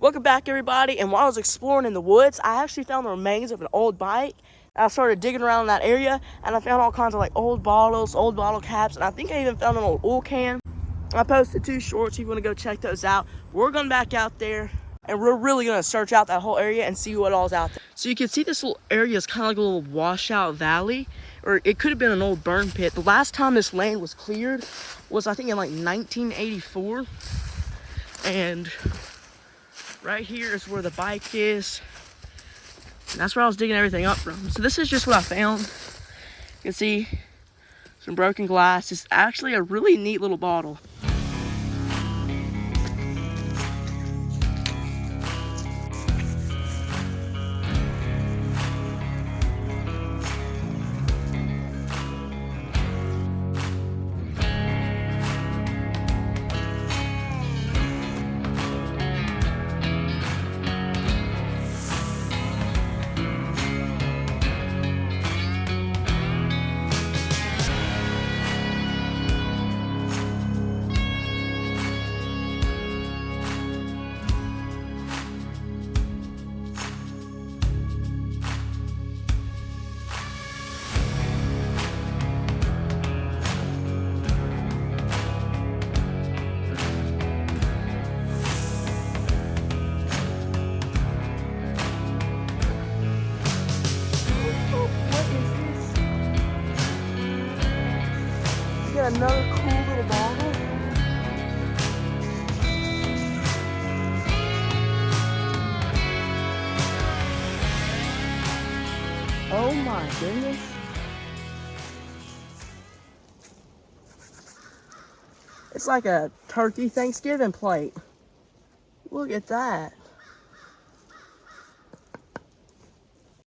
Welcome back, everybody. And while I was exploring in the woods, I actually found the remains of an old bike. I started digging around in that area, and I found all kinds of like old bottles, old bottle caps, and I think I even found an old oil can. I posted 2 shorts if you want to go check those out. We're going back out there, and we're really going to search out that whole area and see what all's out there. So you can see this little area is kind of like a little washout valley, or it could have been an old burn pit. The last time this land was cleared was, I think, in like 1984, and right here is where the bike is. And that's where I was digging everything up from. So this is just what I found. You can see some broken glass. It's actually a really neat little bottle. Another cool little bottle. Oh my goodness. It's like a turkey Thanksgiving plate. Look at that.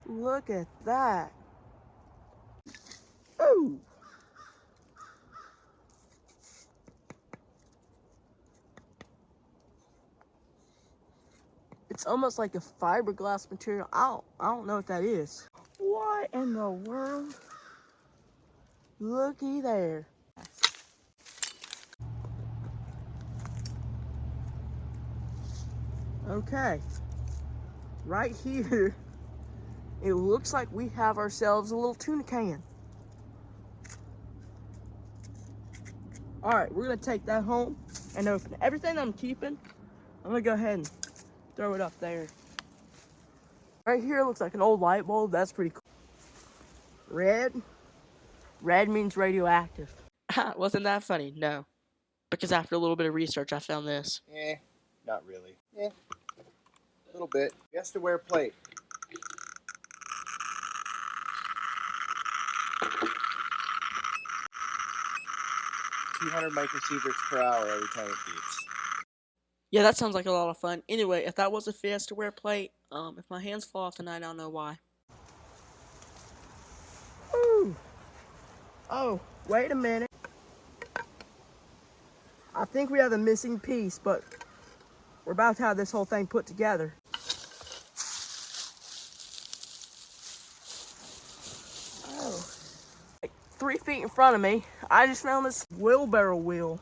Look at that. Ooh. It's almost like a fiberglass material. I don't know what that is. What in the world? Looky there. Okay. Right here, it looks like we have ourselves a little tuna can. All right, we're gonna take that home and open it. Everything I'm keeping, I'm gonna go ahead and throw it up there. Right here looks like an old light bulb. That's pretty cool. Red. Red means radioactive. Wasn't that funny? No. Because after a little bit of research, I found this. Not really. A little bit. He has to wear plate. $200 microsieverts per hour every time it beeps. Yeah, that sounds like a lot of fun. Anyway, if that was a fist to wear plate, if my hands fall off tonight, I don't know why. Ooh. Oh, wait a minute. I think we have a missing piece, but we're about to have this whole thing put together. Oh. Like 3 feet in front of me, I just found this wheelbarrow wheel.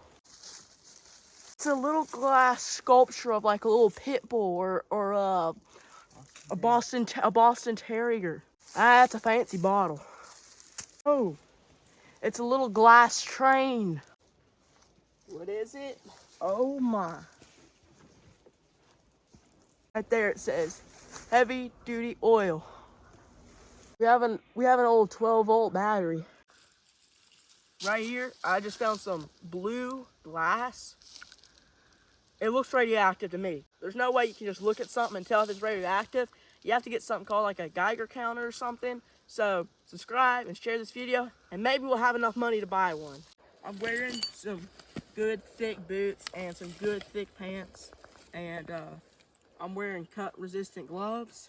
It's a little glass sculpture of like a little pit bull or a Boston Terrier. That's a fancy bottle. Oh, it's a little glass train. What is it? Oh my. Right there it says heavy duty oil. We have an old 12-volt battery. Right here, I just found some blue glass. It looks radioactive to me. There's no way you can just look at something and tell if it's radioactive. You have to get something called like a Geiger counter or something. So subscribe and share this video, and maybe we'll have enough money to buy one. I'm wearing some good thick boots and some good thick pants, and I'm wearing cut resistant gloves.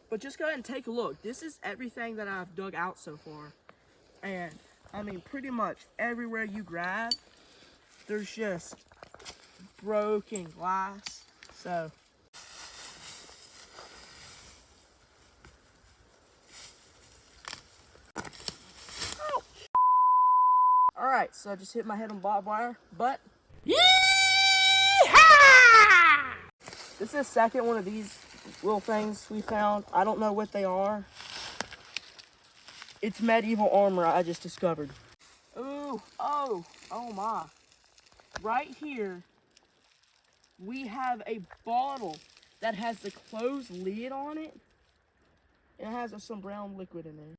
But just go ahead and take a look. This is everything that I've dug out so far. And I mean, pretty much everywhere you grab, there's just broken glass. So oh. All right, so I just hit my head on barbed wire, but yeehaw! This is the second one of these little things we found. I don't know what they are. It's medieval armor I just discovered. Ooh, oh my. Right here, we have a bottle that has the closed lid on it. It has some brown liquid in there.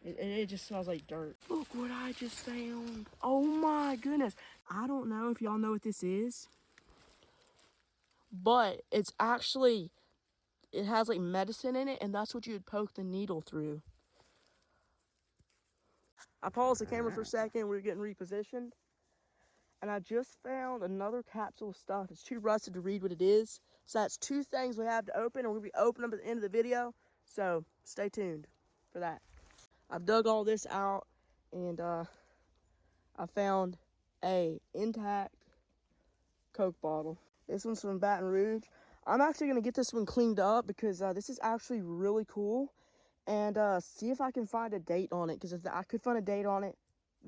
It just smells like dirt. Look what I just found. Oh my goodness. I don't know if y'all know what this is, but it's actually, it has like medicine in it, and that's what you would poke the needle through. I paused the camera for a second. We were getting repositioned, and I just found another capsule of stuff. It's too rusted to read what it is. So that's two things we have to open, and we're gonna be opening them at the end of the video. So stay tuned for that. I've dug all this out, and I found a intact Coke bottle. This one's from Baton Rouge. I'm actually gonna get this one cleaned up because this is actually really cool, and see if I can find a date on it, because if I could find a date on it,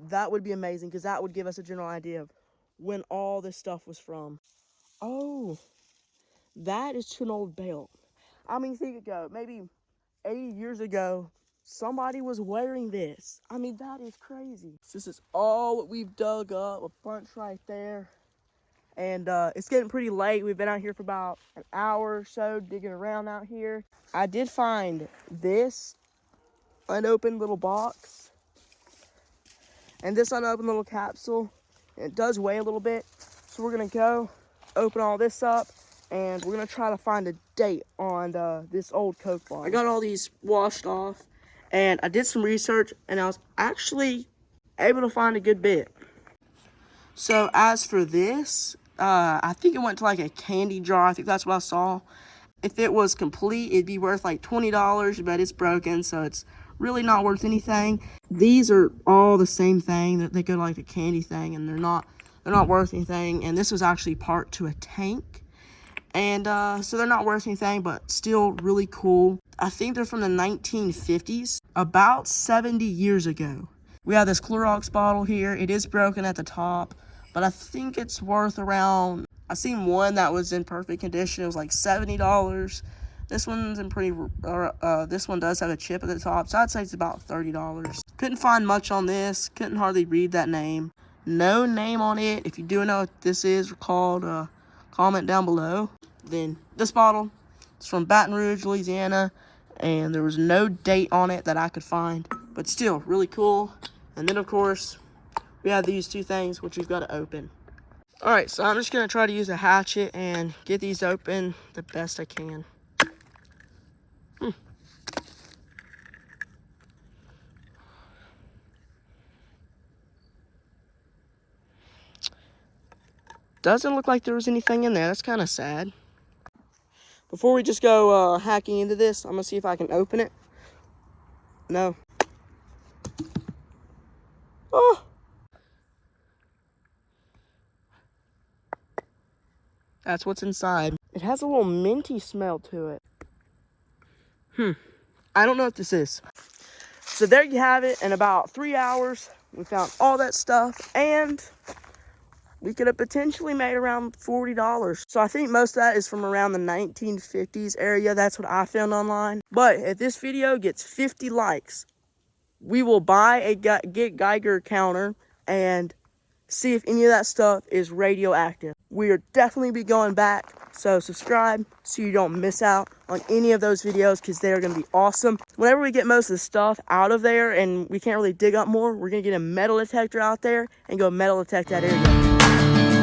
that would be amazing, because that would give us a general idea of when all this stuff was from. Oh, that is to an old belt. I mean, think ago, maybe 80 years ago, somebody was wearing this. I mean, that is crazy. This is all what we've dug up, a bunch right there. And it's getting pretty late. We've been out here for about an hour or so digging around out here. I did find this unopened little box and this unopened little capsule. It does weigh a little bit. So we're gonna go open all this up, and we're gonna try to find a date on this old Coke bottle. I got all these washed off, and I did some research, and I was actually able to find a good bit. So as for this, I think it went to like a candy jar. I think that's what I saw. If it was complete, it'd be worth like $20, but it's broken, so it's really not worth anything. These are all the same thing. They go to like a candy thing, and they're not worth anything. And this was actually part to a tank, and so they're not worth anything, but still really cool. I think they're from the 1950s, about 70 years ago. We have this Clorox bottle here. It is broken at the top, but I think it's worth around, I seen one that was in perfect condition. It was like $70. This one's in pretty, this one does have a chip at the top, so I'd say it's about $30. Couldn't find much on this. Couldn't hardly read that name. No name on it. If you do know what this is called, comment down below. Then this bottle is from Baton Rouge, Louisiana, and there was no date on it that I could find, but still really cool. And then of course, we have these two things which we've got to open. All right, so I'm just gonna try to use a hatchet and get these open the best I can. Doesn't look like there was anything in there. That's kind of sad. Before we just go hacking into this, I'm gonna see if I can open it. No. Oh. That's what's inside. It has a little minty smell to it. I don't know what this is. So there you have it. In about 3 hours, we found all that stuff, and we could have potentially made around $40. So I think most of that is from around the 1950s area. That's what I found online. But if this video gets 50 likes, we will buy a Geiger counter and see if any of that stuff is radioactive. We are definitely be going back, so subscribe so you don't miss out on any of those videos, because they're going to be awesome. Whenever we get most of the stuff out of there and we can't really dig up more, we're going to get a metal detector out there and go metal detect that area.